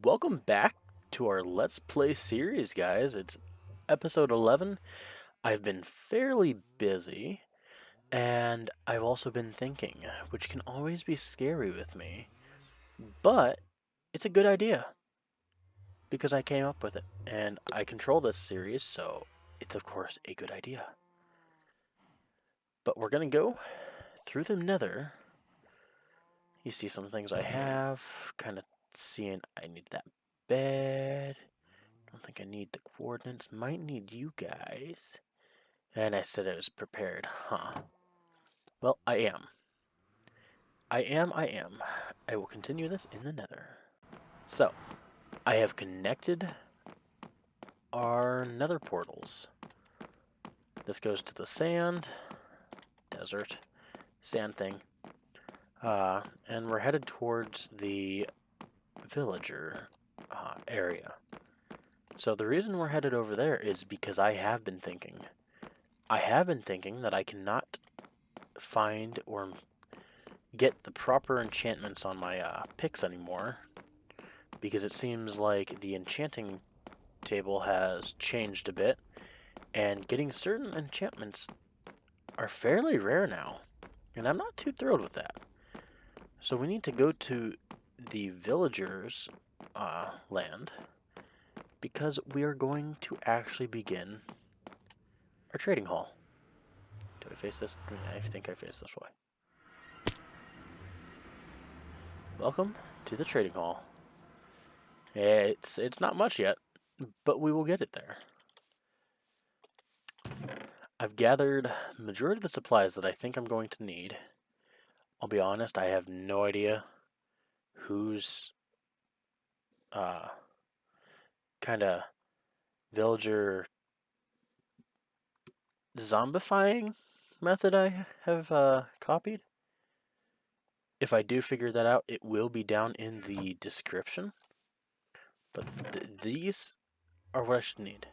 Welcome back to our Let's Play series, guys. It's episode 11. I've been fairly busy, and I've also been thinking, which can always be scary with me, but it's a good idea because I came up with it, and I control this series, so it's of course a good idea. But we're gonna go through the nether. You see some things I have, kind of seeing I need that bed. Don't think I need the coordinates. Might need you guys. And I said I was prepared, huh? Well, I am. I am. I will continue this in the nether. So, I have connected our nether portals. This goes to the sand, desert, sand thing. And we're headed towards the villager area. So the reason we're headed over there is because I have been thinking. That I cannot find or get the proper enchantments on my picks anymore, because it seems like the enchanting table has changed a bit, and getting certain enchantments are fairly rare now, and I'm not too thrilled with that. So we need to go to the villagers' land, because we are going to actually begin our trading hall. Do I face this? I think I face this way. Welcome to the trading hall. It's not much yet, but we will get it there. I've gathered the majority of the supplies that I think I'm going to need. I'll be honest, I have no idea whose kind of villager zombifying method I have copied. If I do figure that out, it will be down in the description. But these are what I should need.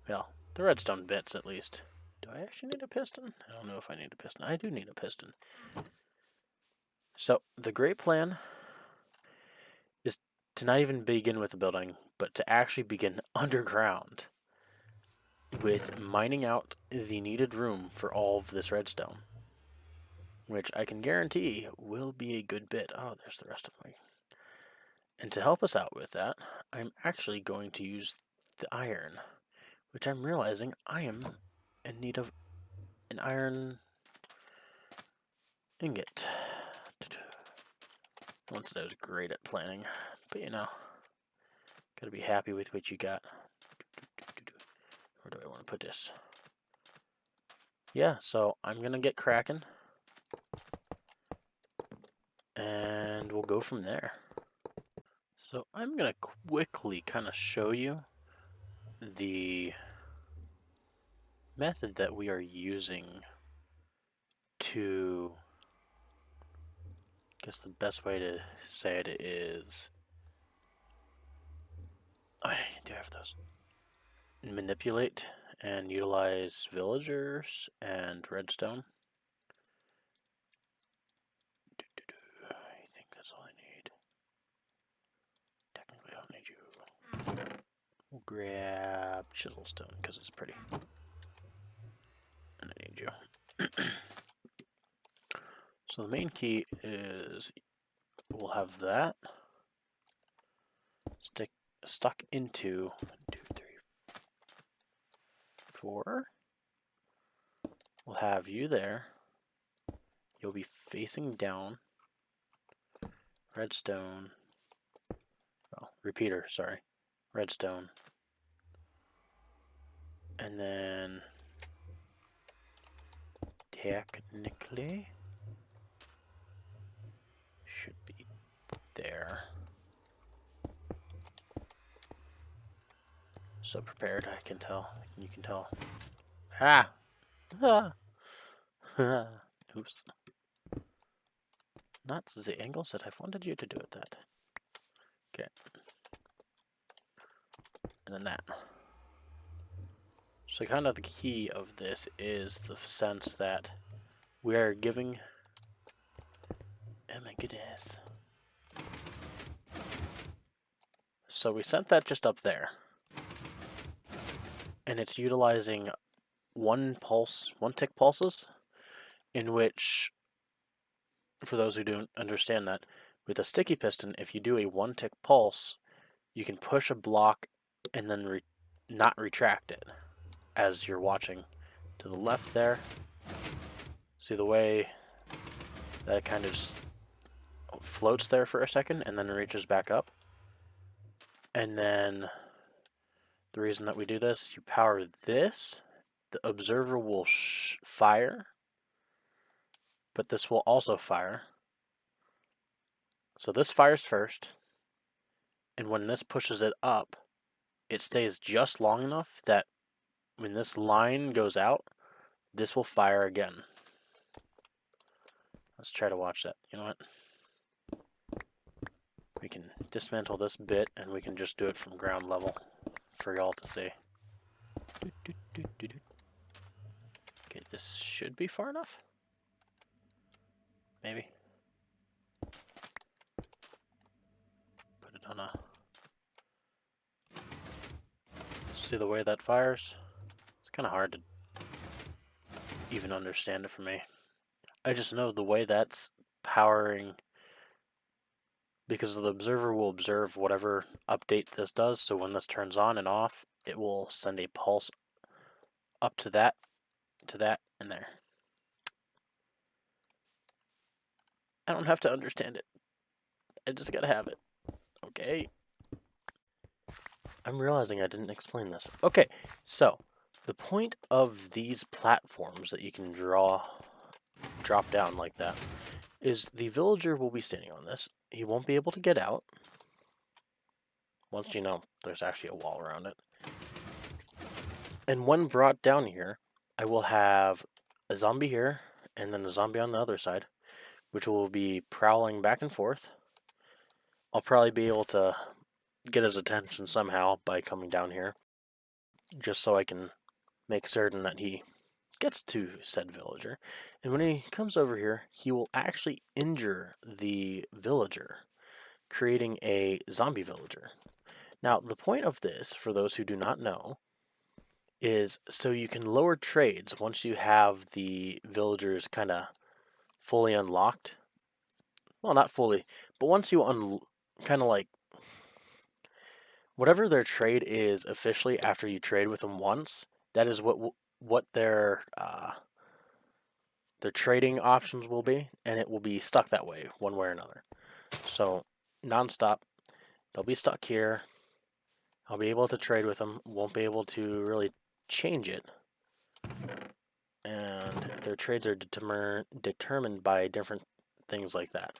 Well, the redstone bits at least. Do I actually need a piston? I don't know if I need a piston. I do need a piston. So, the great plan is to not even begin with the building, but to actually begin underground with mining out the needed room for all of this redstone, which I can guarantee will be a good bit. Oh, there's the rest of my... And to help us out with that, I'm actually going to use the iron, which I'm realizing I am in need of an iron ingot. Once I was great at planning, but you know, gotta be happy with what you got. Where do I want to put this? Yeah, so I'm gonna get cracking, and we'll go from there. So I'm gonna quickly kind of show you the method that we are using to, I guess the best way to say it is, I do have those. Manipulate and utilize villagers and redstone. I think that's all I need. Technically, I don't need you. We'll grab chiselstone because it's pretty. And I need you. So the main key is we'll have that stuck into 2, 3, 4. We'll have you there. You'll be facing down. Redstone. Oh, repeater, sorry. Redstone. And then technically should be there. So prepared, I can tell. You can tell. Ah! Ah! Oops. Not the angles that I've wanted you to do it that. Okay. And then that. So kind of the key of this is the sense that we are giving... Oh my goodness. So we sent that just up there. And it's utilizing one tick pulses, in which, for those who don't understand that, with a sticky piston, if you do a 1 tick pulse, you can push a block and then not retract it. As you're watching to the left there, see the way that it kind of just floats there for a second and then reaches back up. And then the reason that we do this, you power this, the observer will fire, but this will also fire. So this fires first, and when this pushes it up, it stays just long enough that when this line goes out, this will fire again. Let's try to watch that. You know what? We can dismantle this bit, and we can just do it from ground level for y'all to see. Okay, this should be far enough. Maybe. Put it on a... See the way that fires? It's kind of hard to even understand it for me. I just know the way that's powering, because the observer will observe whatever update this does, so when this turns on and off, it will send a pulse up to that, and there. I don't have to understand it. I just gotta have it. Okay. I'm realizing I didn't explain this. Okay, so the point of these platforms that you can drop down like that is the villager will be standing on this. He won't be able to get out once you know there's actually a wall around it. And when brought down here, I will have a zombie here and then a zombie on the other side, which will be prowling back and forth. I'll probably be able to get his attention somehow by coming down here, just so I can make certain that he gets to said villager. And when he comes over here, he will actually injure the villager, creating a zombie villager. Now, the point of this, for those who do not know, is so you can lower trades once you have the villagers kind of fully unlocked. Well, not fully, but once you kind of like whatever their trade is officially after you trade with them once, that is what their trading options will be, and it will be stuck that way one way or another. So non-stop, they'll be stuck here. I'll be able to trade with them, won't be able to really change it, and their trades are determined by different things like that.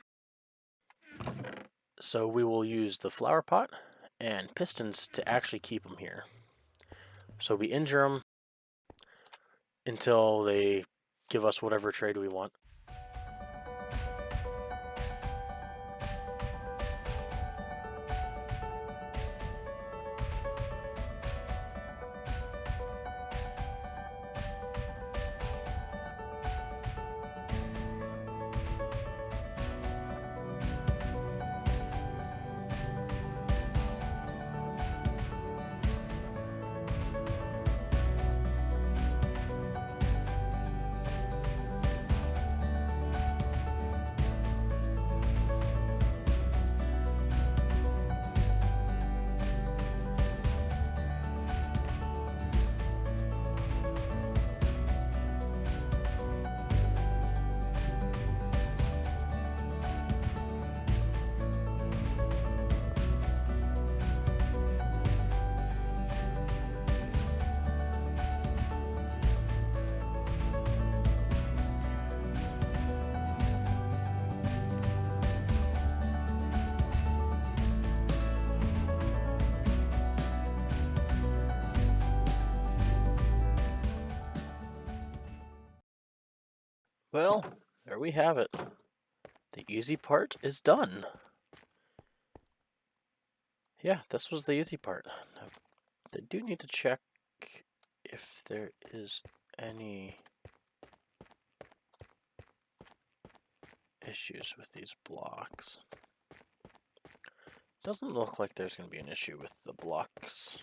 So we will use the flower pot and pistons to actually keep them here. So we injure them until they give us whatever trade we want. Well, there we have it. The easy part is done. Yeah, this was the easy part. They do need to check if there is any issues with these blocks. Doesn't look like there's going to be an issue with the blocks.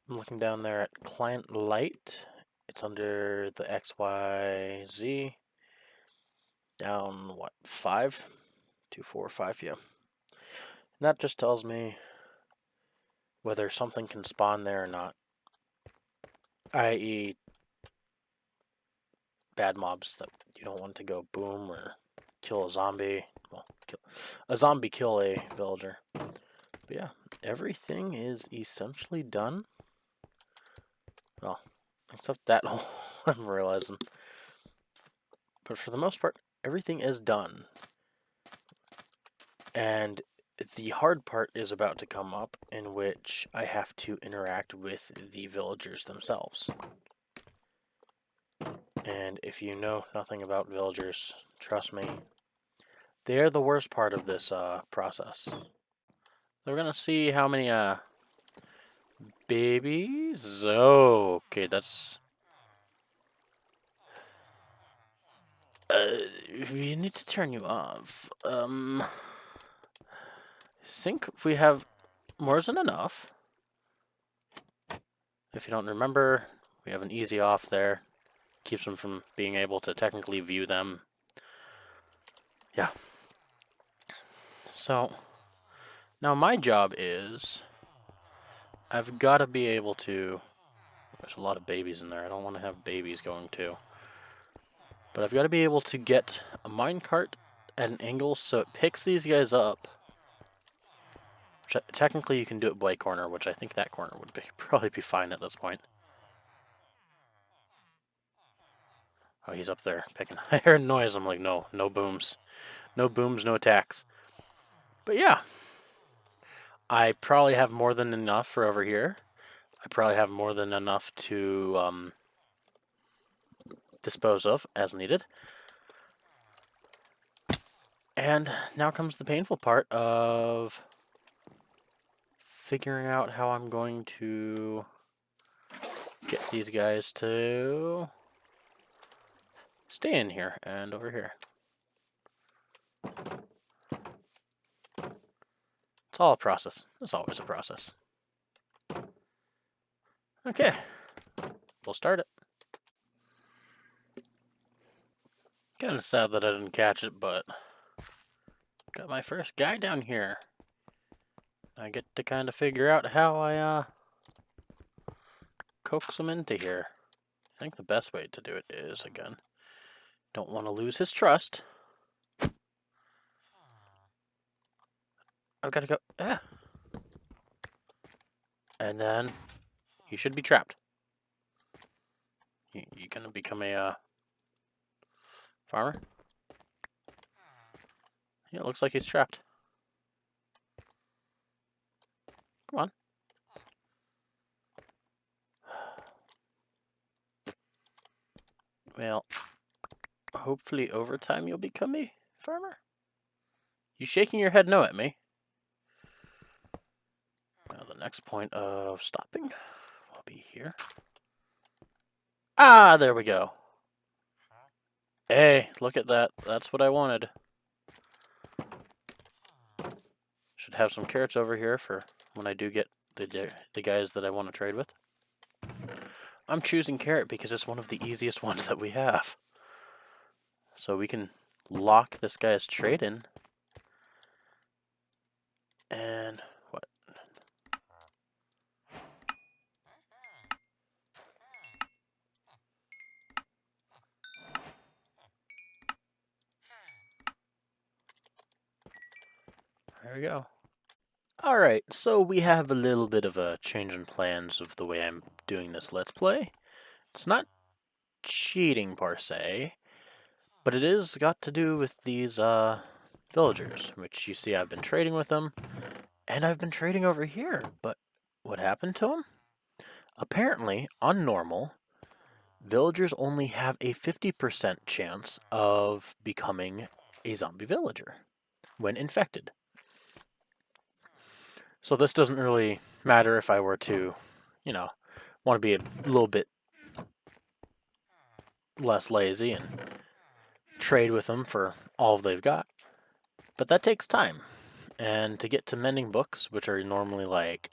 I'm looking down there at client light. It's under the XYZ. Down, what, 5? 2, 4, 5, yeah. And that just tells me whether something can spawn there or not. I.e., bad mobs that you don't want to go boom or kill a zombie. Well, a zombie kill a villager. But yeah, everything is essentially done. Well, except that hole, I'm realizing. But for the most part, everything is done. And the hard part is about to come up, in which I have to interact with the villagers themselves. And if you know nothing about villagers, trust me, they're the worst part of this process. So we're gonna see how many babies. Oh, okay, that's. We need to turn you off. I think we have more than enough. If you don't remember, we have an easy off there. Keeps them from being able to technically view them. Yeah. So, now my job is, I've got to be able to, there's a lot of babies in there, I don't want to have babies going too. But I've got to be able to get a minecart at an angle so it picks these guys up. Which, technically you can do it by corner, which I think that corner would probably be fine at this point. Oh, he's up there picking. I heard noise, I'm like, no booms. No booms, no attacks. But yeah. I probably have more than enough for over here. I probably have more than enough to dispose of as needed. And now comes the painful part of figuring out how I'm going to get these guys to stay in here and over here. It's all a process. It's always a process. Okay, we'll start it. Kind of sad that I didn't catch it, but got my first guy down here. I get to kind of figure out how I coax him into here. I think the best way to do it is, again, don't want to lose his trust. I've got to go, and then he should be trapped. You gonna become a farmer? Yeah, it looks like he's trapped. Come on. Well, hopefully over time you'll become a farmer. You shaking your head no at me. Now the next point of stopping will be here. Ah, there we go. Hey, look at that. That's what I wanted. Should have some carrots over here for when I do get the guys that I want to trade with. I'm choosing carrot because it's one of the easiest ones that we have. So we can lock this guy's trade in. And what? There we go. Alright, so we have a little bit of a change in plans of the way I'm doing this Let's Play. It's not cheating per se, but it is got to do with these villagers, which you see I've been trading with them, and I've been trading over here, but what happened to them? Apparently, on normal, villagers only have a 50% chance of becoming a zombie villager when infected. So this doesn't really matter if I were to, you know, want to be a little bit less lazy and trade with them for all they've got. But that takes time. And to get to mending books, which are normally like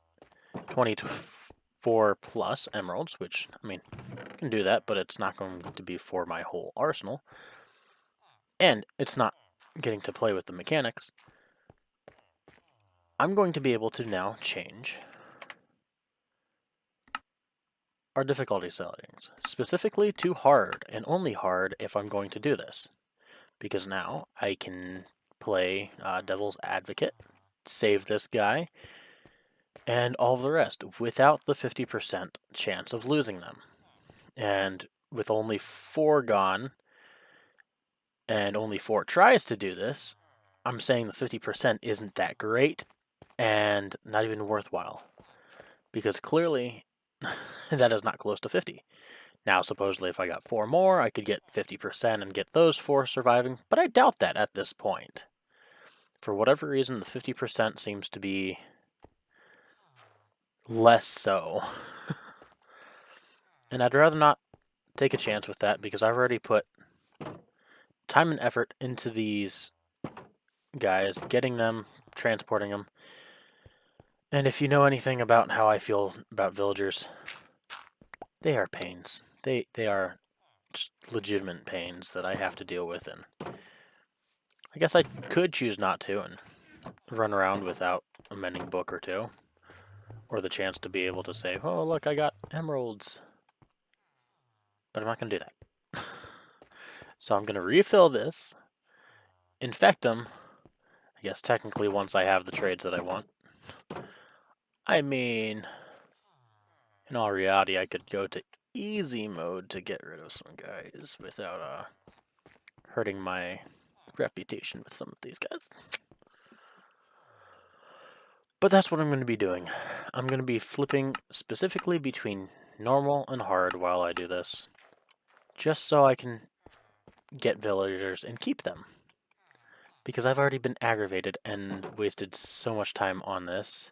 24 plus emeralds, which, I mean, I can do that, but it's not going to be for my whole arsenal. And it's not getting to play with the mechanics. I'm going to be able to now change our difficulty settings, specifically to hard, and only hard if I'm going to do this. Because now I can play Devil's Advocate, save this guy, and all the rest without the 50% chance of losing them. And with only 4 gone, and only 4 tries to do this, I'm saying the 50% isn't that great, and not even worthwhile. Because clearly, that is not close to 50. Now, supposedly, if I got 4 more, I could get 50% and get those 4 surviving, but I doubt that at this point. For whatever reason, the 50% seems to be less so. And I'd rather not take a chance with that, because I've already put time and effort into these guys, getting them, transporting them. And if you know anything about how I feel about villagers, they are pains. They are just legitimate pains that I have to deal with, and I guess I could choose not to and run around without a mending book or 2, or the chance to be able to say, oh, look, I got emeralds. But I'm not going to do that. So I'm going to refill this, infect them, I guess technically once I have the trades that I want. I mean, in all reality, I could go to easy mode to get rid of some guys without hurting my reputation with some of these guys. But that's what I'm going to be doing. I'm going to be flipping specifically between normal and hard while I do this, just so I can get villagers and keep them. Because I've already been aggravated and wasted so much time on this,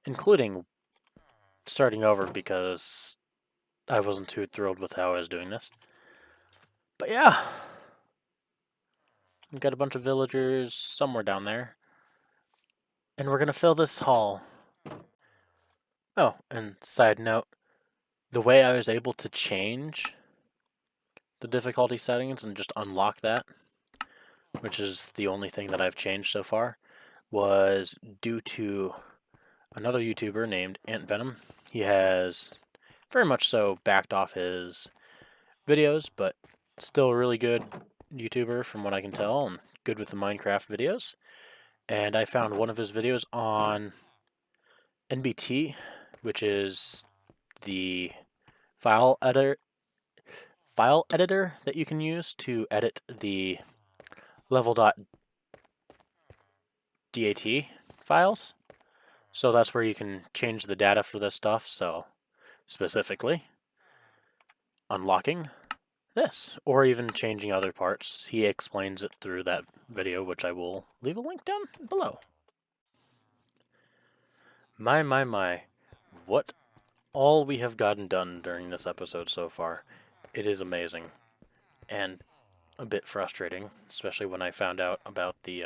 including starting over because I wasn't too thrilled with how I was doing this. But yeah, we've got a bunch of villagers somewhere down there, and we're going to fill this hall. Oh, and side note, the way I was able to change the difficulty settings and just unlock that, which is the only thing that I've changed so far, was due to another YouTuber named AntVenom. He has very much so backed off his videos, but still a really good YouTuber from what I can tell, and good with the Minecraft videos. And I found one of his videos on NBT, which is the file editor that you can use to edit the level.dat files. So that's where you can change the data for this stuff. So specifically unlocking this, or even changing other parts. He explains it through that video, which I will leave a link down below. My, what all we have gotten done during this episode so far. It is amazing, and a bit frustrating, especially when I found out about the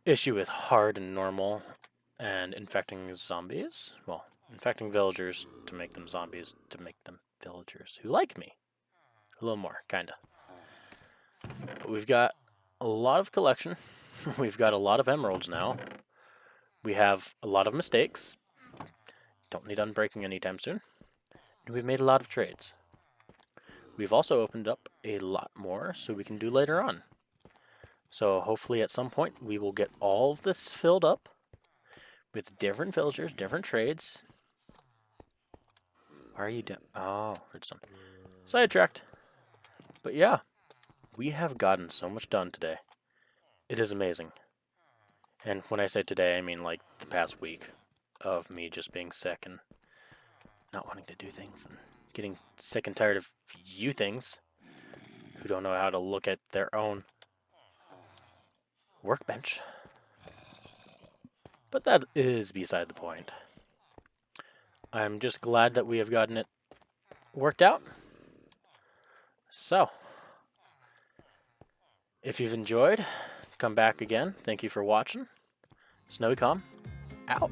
issue with hard and normal and infecting zombies. Well, infecting villagers to make them zombies, to make them villagers who like me. A little more, kinda. But we've got a lot of collection. We've got a lot of emeralds now. We have a lot of mistakes. Don't need unbreaking anytime soon. And we've made a lot of trades. We've also opened up a lot more so we can do later on. So hopefully at some point we will get all of this filled up with different villagers, different trades. Why are you doing? Oh, redstone. Sidetracked. But yeah, we have gotten so much done today. It is amazing. And when I say today, I mean like the past week of me just being sick and not wanting to do things and getting sick and tired of you things who don't know how to look at their own workbench. But that is beside the point. I'm just glad that we have gotten it worked out. So, if you've enjoyed, come back again. Thank you for watching. SnowyCom, out.